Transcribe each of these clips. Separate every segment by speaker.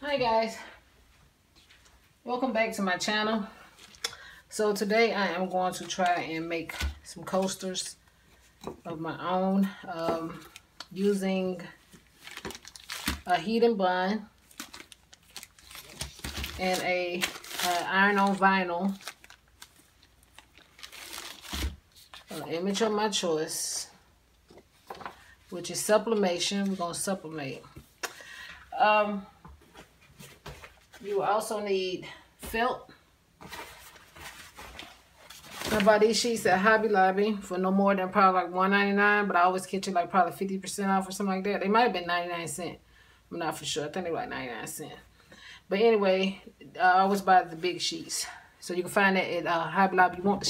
Speaker 1: Hi guys, welcome back to my channel. So today I am going to try and make some coasters of my own using a heat and bun and a iron-on vinyl, an image of my choice, which is sublimation. We're going to sublimate. You also need felt. I bought these sheets at Hobby Lobby for no more than probably like $1.99, but I always catch it like probably 50% off or something like that. They might have been 99 cents. I'm not for sure. I think they were like 99 cents. But anyway, I always buy the big sheets. So you can find that at Hobby Lobby. You want the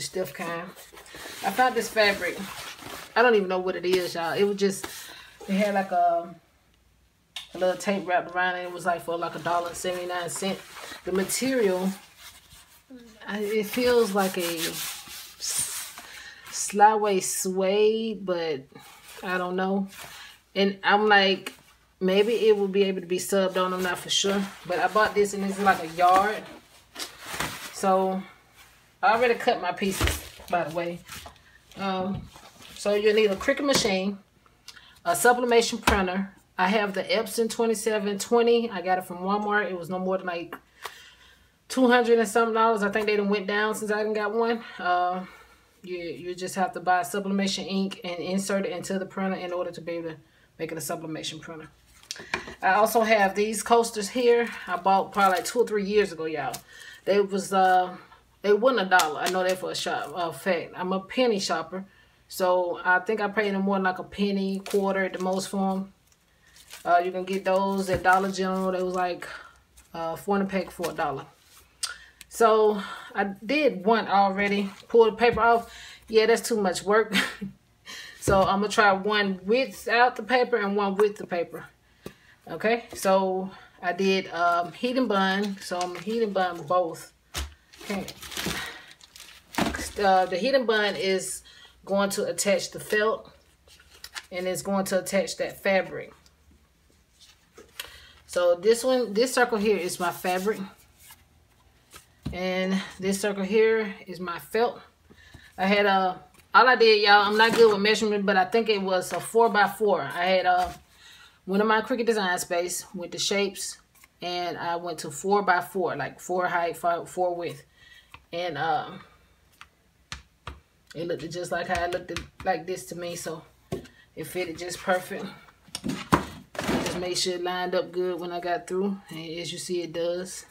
Speaker 1: stiff kind. I found this fabric. I don't even know what it is, y'all. It was just, it had like a little tape wrapped around it. It was like for like $1.79. The material, it feels like a slyway suede, but I don't know. And I'm like, maybe it will be able to be subbed on. I'm not for sure. But I bought this and it's like a yard. So I already cut my pieces, by the way. So you'll need a Cricut machine, a sublimation printer. I have the Epson 2720. I got it from Walmart. It was no more than like $200 and something. I think they done went down since I done got one. You just have to buy sublimation ink and insert it into the printer in order to be able to make it a sublimation printer. I also have these coasters here. I bought probably like 2 or 3 years ago, y'all. They wasn't $1. I know that for a fact. I'm a penny shopper, so I think I paid them more than like a penny, quarter at the most for them. You can get those at Dollar General. They was like 4 in a pack for $1. So I did one already. Pull the paper off. Yeah, that's too much work. So I'm gonna try one without the paper and one with the paper. Okay, so I did heat and bun. So I'm heat and bun both. Okay. The heat and bun is going to attach the felt, and it's going to attach that fabric. So this circle here is my fabric, and this circle here is my felt. I had all I did, y'all, I'm not good with measurement, but I think it was a 4x4. I had went to my Cricut Design Space with the shapes, and I went to 4x4, like 4 height, 4 width, and it looked just like how it looked like this to me. So it fitted just perfect. Made sure it lined up good when I got through, and as you see, it does.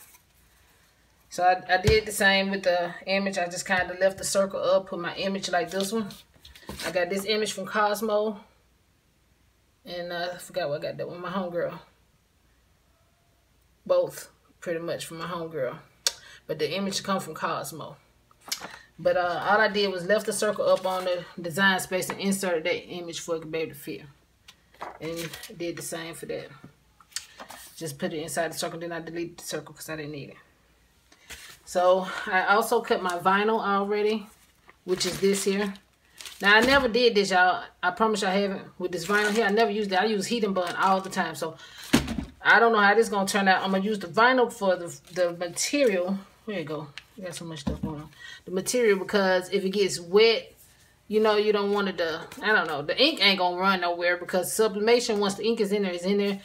Speaker 1: So I did the same with the image. I just kind of left the circle up, put my image like this one. I got this image from Cosmo, and I forgot what I got that one, my homegirl. Both pretty much from my homegirl, but the image come from Cosmo. But all I did was left the circle up on the Design Space and inserted that image for it to be able to fit. And did the same for that. Just put it inside the circle, then I deleted the circle because I didn't need it. So I also cut my vinyl already, which is this here. Now I never did this, y'all. I promise I haven't. With this vinyl here, I never used it. I use heat and bun all the time. So I don't know how this is going to turn out. I'm going to use the vinyl for the material. There you go. We got so much stuff going on. The material, because if it gets wet, you know, you don't want it to, I don't know, the ink ain't going to run nowhere, because sublimation, once the ink is in there, it's in there.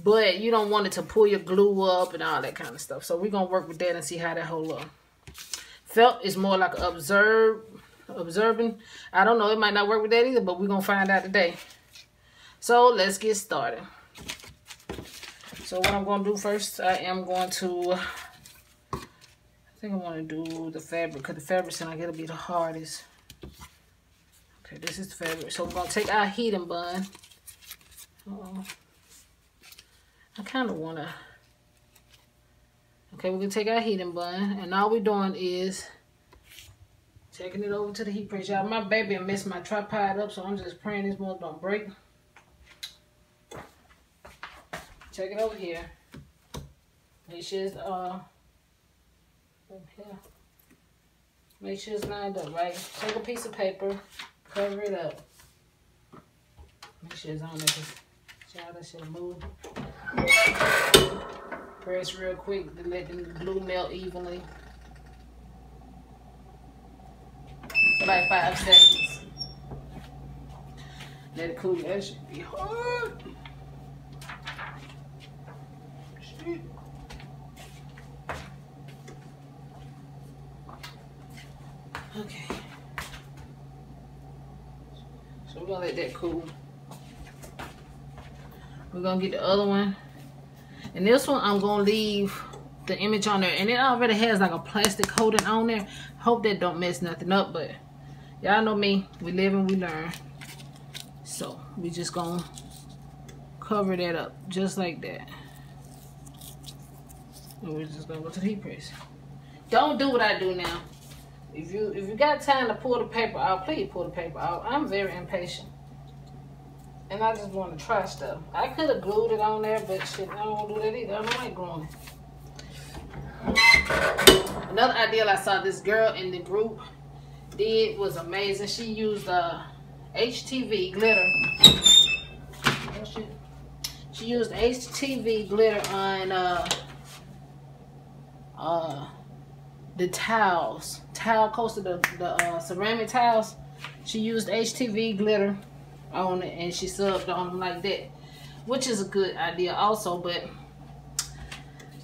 Speaker 1: But you don't want it to pull your glue up and all that kind of stuff. So we're going to work with that and see how that hold up. Felt is more like observing. I don't know, it might not work with that either, but we're going to find out today. So let's get started. So what I'm going to do first, I am going to, I think I want to do the fabric, because the fabric seems like it'll be the hardest. Okay, this is the fabric. So we're going to take our heat and bun. I kind of want to... Okay, we're going to take our heat and bun. And all we're doing is taking it over to the heat press. Y'all, my baby messed my tripod up, so I'm just praying this one don't break. Take it over here. Make sure it's, make sure it's lined up, right? Take a piece of paper. Cover it up. Make sure it's on there. Child, that should move. Press real quick to let the glue melt evenly. For like 5 seconds. Let it cool. That should be hard. Shit. Okay. So we're gonna let that cool. We're gonna get the other one. And this one I'm gonna leave the image on there. And it already has like a plastic coating on there. Hope that don't mess nothing up, but y'all know me. We live and we learn. So we just gonna cover that up just like that. And we're just gonna go to the heat press. Don't do what I do now. If you got time to pull the paper out, please pull the paper out. I'm very impatient. And I just want to try stuff. I could have glued it on there, but shit, I don't want to do that either. I don't like gluing it. Another idea I saw this girl in the group did was amazing. She used HTV glitter. Oh, shit. She used HTV glitter on the towels. Towel coaster, the ceramic towels. She used HTV glitter on it and she subbed on them like that, which is a good idea also, but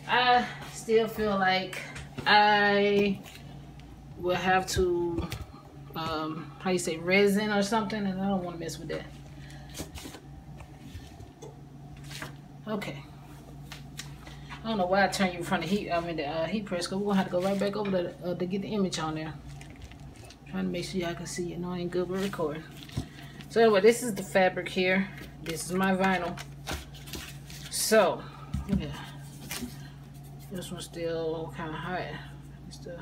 Speaker 1: I still feel like I will have to how you say, resin or something, and I don't want to mess with that. Okay, I don't know why I turned you in front of the heat press, because we're gonna have to go right back over there to get the image on there. Trying to make sure y'all can see it. No, I ain't good with recording. So anyway, this is the fabric here. This is my vinyl. So, yeah. This one's still kind of hot. Still.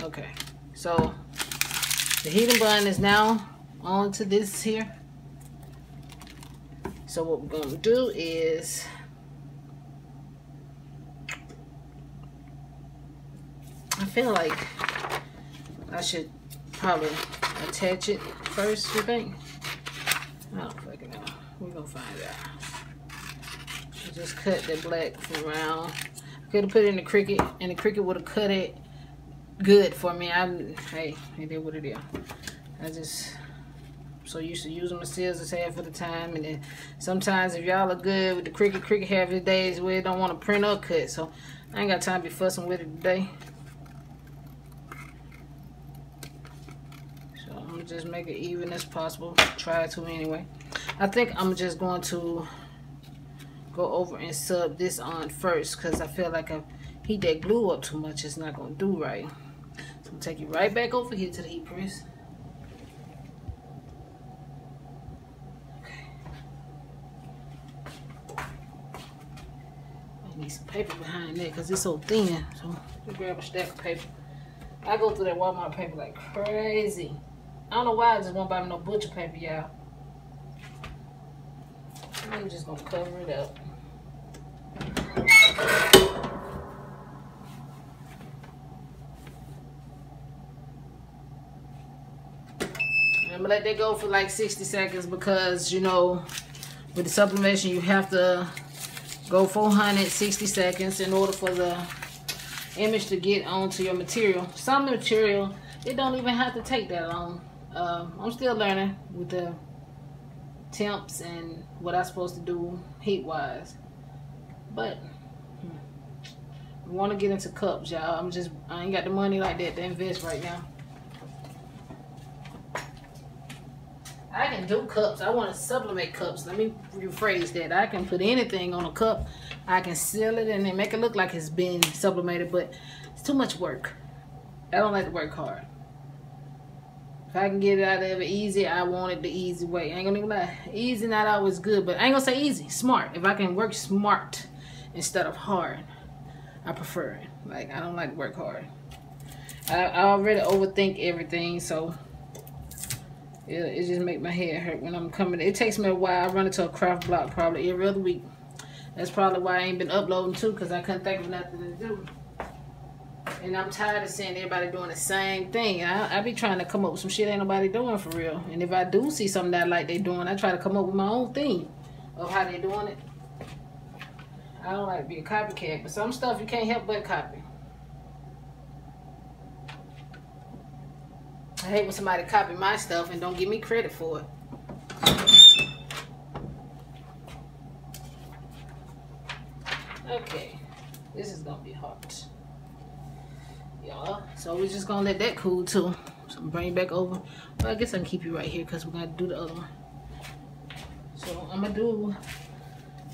Speaker 1: Okay. So, the heating button is now on to this here. So what we're going to do is I feel like I should probably attach it first, you think? I don't fucking know. We're gonna find out. I just cut the black from around. I could have put it in the Cricut, and the Cricut would have cut it good for me. Hey, it is what it is. I just so used to using my scissors half of the time, and then sometimes if y'all are good with the Cricut half the days where it don't want to print or cut, so I ain't got time to be fussing with it today. Just make it even as possible. Try to anyway. I think I'm just going to go over and sub this on first, because I feel like I heat that glue up too much, it's not going to do right. So I'm going to take you right back over here to the heat press. Okay. I need some paper behind that because it's so thin. So let me grab a stack of paper. I go through that Walmart paper like crazy. I don't know why I just won't buy me no butcher paper, y'all. I'm just gonna cover it up. I'm gonna let that go for like 60 seconds because, you know, with the sublimation you have to go 460 seconds in order for the image to get onto your material. Some material, it don't even have to take that long. I'm still learning with the temps and what I'm supposed to do heat wise, but I want to get into cups, y'all. I ain't got the money like that to invest right now. I can do cups. I want to sublimate cups. Let me rephrase that. I can put anything on a cup. I can seal it and then make it look like it's been sublimated, but it's too much work. I don't like to work hard. If I can get it out of it easy, I want it the easy way. I ain't gonna even lie. Easy not always good, but I ain't gonna say easy. Smart. If I can work smart instead of hard, I prefer it. Like, I don't like to work hard. I already overthink everything, so it just make my head hurt when I'm coming. It takes me a while. I run into a craft block probably every other week. That's probably why I ain't been uploading too, because I couldn't think of nothing to do. And I'm tired of seeing everybody doing the same thing. I be trying to come up with some shit ain't nobody doing for real. And if I do see something that I like they doing, I try to come up with my own theme of how they doing it. I don't like to be a copycat, but some stuff you can't help but copy. I hate when somebody copy my stuff and don't give me credit for it. Okay, this is gonna be hot, y'all. So we're just gonna let that cool too. So bring it back over. Well, I guess I can keep you right here because we're gonna do the other one. So I'm gonna do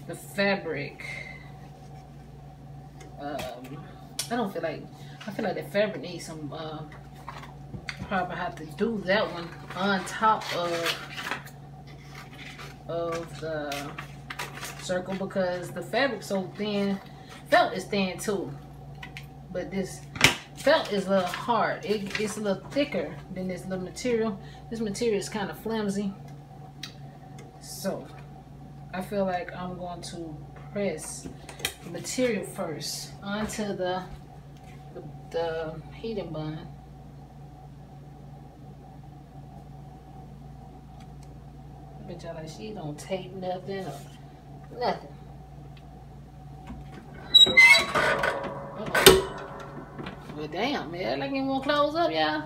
Speaker 1: the fabric. I feel like the fabric needs some. Probably have to do that one on top of the circle because the fabric's so thin. Felt is thin too, but this felt is a little hard. It's a little thicker than this little material. This material is kind of flimsy, so I feel like I'm going to press the material first onto the heating bun. I bet y'all like she don't tape nothing or nothing. Uh-oh. Well, damn, man. Like you want to close up, y'all.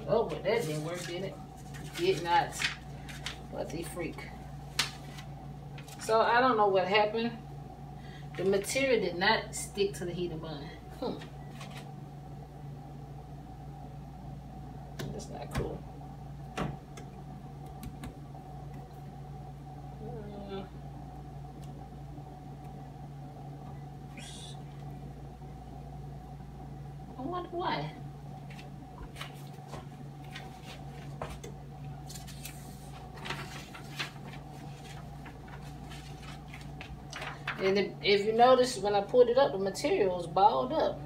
Speaker 1: Oh, but that didn't work, did it? Did not. What the freak. So, I don't know what happened. The material did not stick to the heater bun. That's not cool. I wonder why. And if you notice, when I pulled it up, the material was balled up.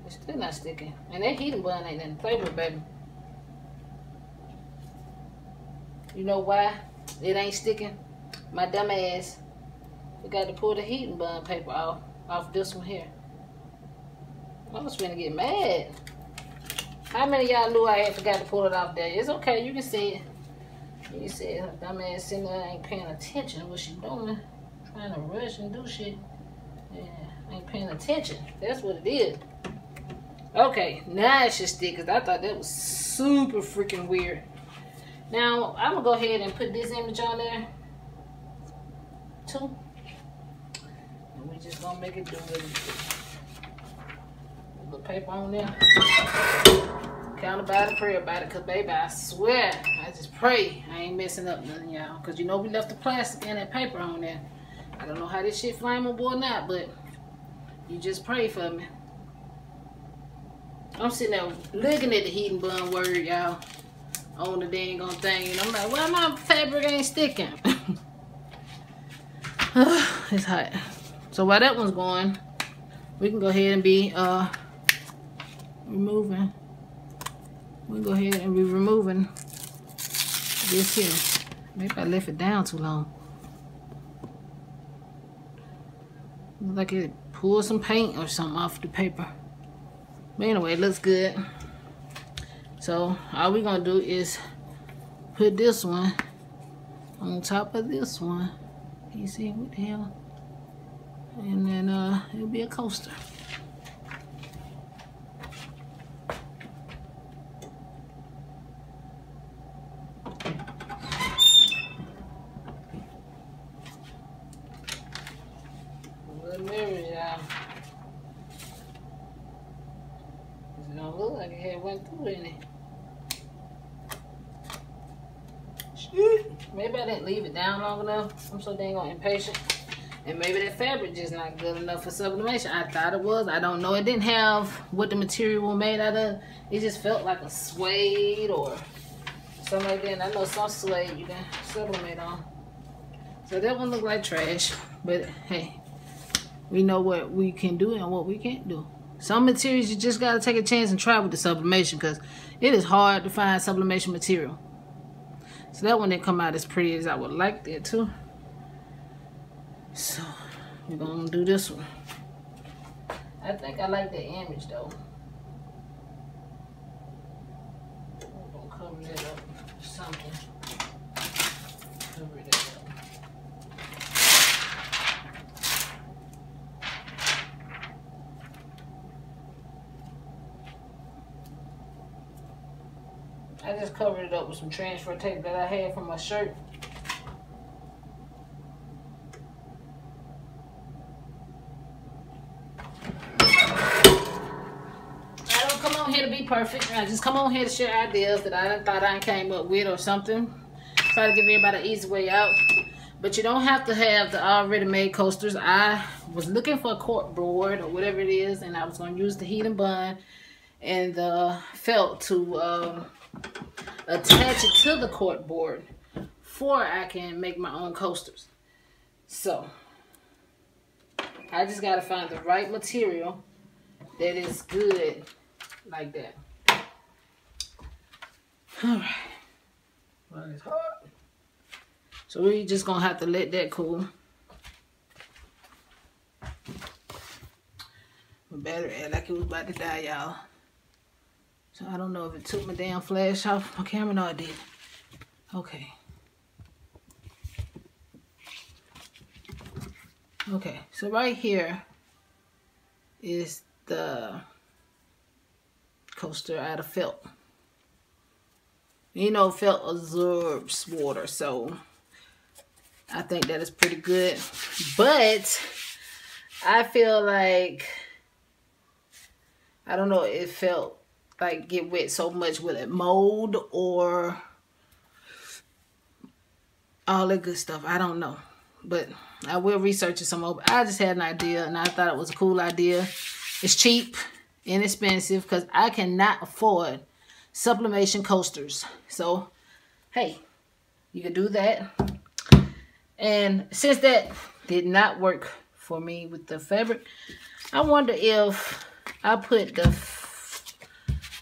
Speaker 1: It's still not sticking. And that heating bun ain't nothing to play with, baby. You know why it ain't sticking? My dumb ass forgot to pull the heating bun paper off this one here. I was finna get mad. How many of y'all knew I had forgot to pull it off there? It's okay, you can see it. You can see it. Her dumb ass sitting there ain't paying attention to what she doing. Trying to rush and do shit. Yeah, ain't paying attention. That's what it is. Okay, now it should stick because I thought that was super freaking weird. Now, I'm going to go ahead and put this image on there, too. And we just going to make it do what it do. Put the paper on there. Count by the prayer about it, because, baby, I swear, I just pray I ain't messing up nothing, y'all. Because, you know, we left the plastic and that paper on there. I don't know how this shit flammable or not, but you just pray for me. I'm sitting there looking at the heating bun word, y'all, on the dang on thing, and I'm like, why my fabric ain't sticking? It's hot. So while that one's going, we can go ahead and be removing. We'll go ahead and be removing this here. Maybe I left it down too long. Looks like it pulled some paint or something off the paper. But anyway, it looks good. So all we're gonna do is put this one on top of this one. Can you see what the hell? And then it'll be a coaster. Good mirrors, y'all. It don't look like it had went through in it. Maybe I didn't leave it down long enough. I'm so dang on impatient. And maybe that fabric just not good enough for sublimation. I thought it was. I don't know. It didn't have what the material was made out of. It just felt like a suede or something like that. And I know some suede you can sublimate on. So that one looked like trash. But hey, we know what we can do and what we can't do. Some materials you just gotta take a chance and try with the sublimation, because it is hard to find sublimation material. So that one didn't come out as pretty as I would like it to. So we're gonna do this one. I think I like the image though. I'm gonna cover that up with something. Cover that up. I just covered it up with some transfer tape that I had from my shirt. I don't come on here to be perfect. I just come on here to share ideas that I thought I came up with or something. Try to give everybody an easy way out. But you don't have to have the already made coasters. I was looking for a cork board or whatever it is, and I was going to use the heat and bond and the felt to attach it to the cork board before I can make my own coasters. So I just got to find the right material that is good like that. All right. Well, it's hard. So we're just gonna have to let that cool. My battery act like it was about to die, y'all. So I don't know if it took my damn flash off my camera. No, it did. Okay. Okay, so right here is the coaster out of felt. You know, felt absorbs water, so I think that is pretty good. But I feel like, I don't know, it felt like get wet so much with it mold or all that good stuff. I don't know, but I will research it some more. I just had an idea and I thought it was a cool idea. It's cheap, inexpensive, because I cannot afford sublimation coasters. So hey, you can do that. And since that did not work for me with the fabric, I wonder if I put the,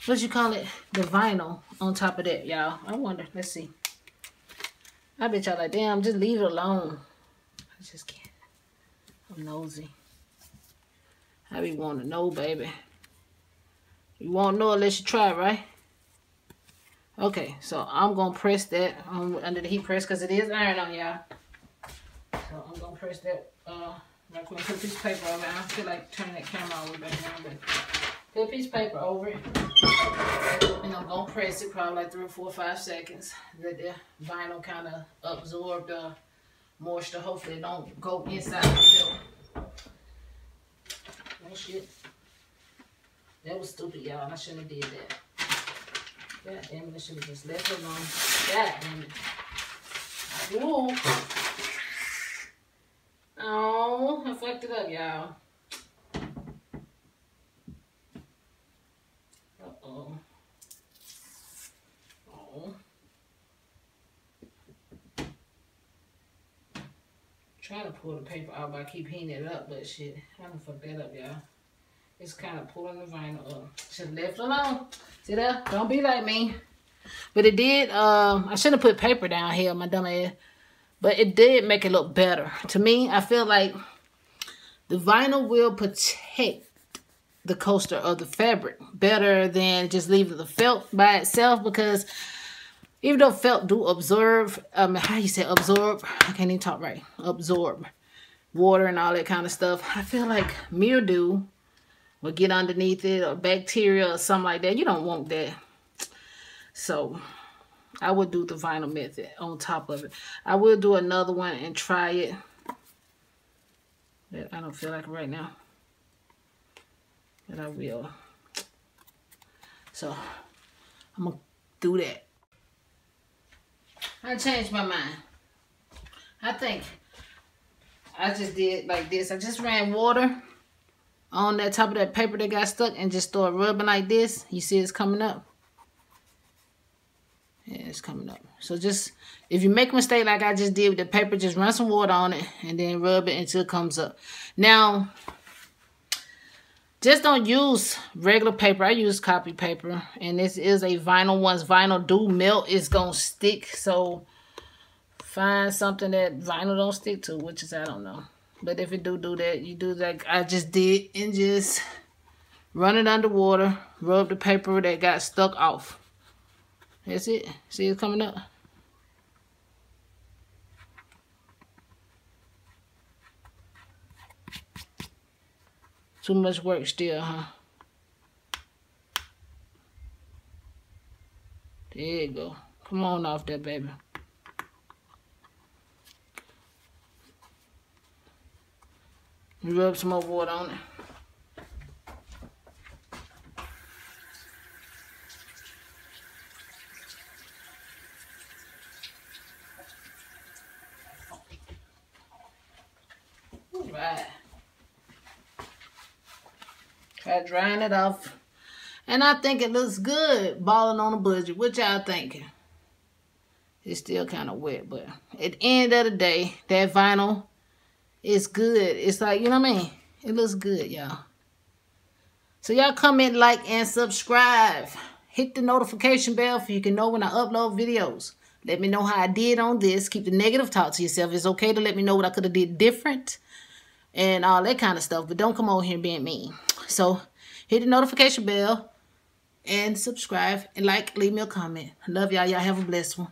Speaker 1: what you call it, the vinyl on top of that, y'all. I wonder. Let's see. I bet y'all like, damn, just leave it alone. I just can't. I'm nosy. I be wanting to know, baby. You won't know unless you try, right? Okay, so I'm going to press that under the heat press because it is iron on, y'all. So I'm going to press that. I'm going to put a piece of paper over it. I don't feel like turning that camera all the way back around, but put a piece of paper over it. And I'm going to press it probably like 3 or 4 or 5 seconds. Let the vinyl kind of absorb the moisture. Hopefully it don't go inside the felt. Oh shit. That was stupid, y'all. I shouldn't have did that. God damn it, I should have just left it alone. God damn it. Ooh. Oh, I fucked it up, y'all. Uh-oh. Oh. Trying to pull the paper out, but I keep heating it up, but shit, I done fucked that up, y'all. It's kind of pulling the vinyl up. Should have left it alone. See that? Don't be like me. But it did, I shouldn't have put paper down here, my dumb ass. But it did make it look better. To me, I feel like the vinyl will protect the coaster of the fabric better than just leaving the felt by itself, because even though felt do absorb, how you say absorb? I can't even talk right. Absorb water and all that kind of stuff. I feel like mildew will get underneath it, or bacteria or something like that. You don't want that. So I would do the vinyl method on top of it. I will do another one and try it. But I don't feel like it right now. But I will. So I'm going to do that. I changed my mind. I think I just did like this. I just ran water on that top of that paper that got stuck and just start rubbing like this. You see it's coming up. Yeah, it's coming up. So just, if you make a mistake like I just did with the paper, just run some water on it and then rub it until it comes up. Now, Just don't use regular paper. I use copy paper. And this is a vinyl. Once vinyl do melt, it's going to stick. So find something that vinyl don't stick to, which is, I don't know. But if it do that, you do like I just did and just run it under water. Rub the paper that got stuck off. That's it. See it coming up? Too much work still, huh? There you go. Come on off there, baby. Rub some more water on it. Right. Try drying it off. And I think it looks good balling on a budget. What y'all thinking? It's still kind of wet, but at the end of the day, that vinyl is good. It's like, you know what I mean? It looks good, y'all. So y'all comment, like, and subscribe. Hit the notification bell so you can know when I upload videos. Let me know how I did on this. Keep the negative talk to yourself. It's okay to let me know what I could have did different and all that kind of stuff. But don't come over here being mean. So hit the notification bell and subscribe and like, leave me a comment. I love y'all. Y'all have a blessed one.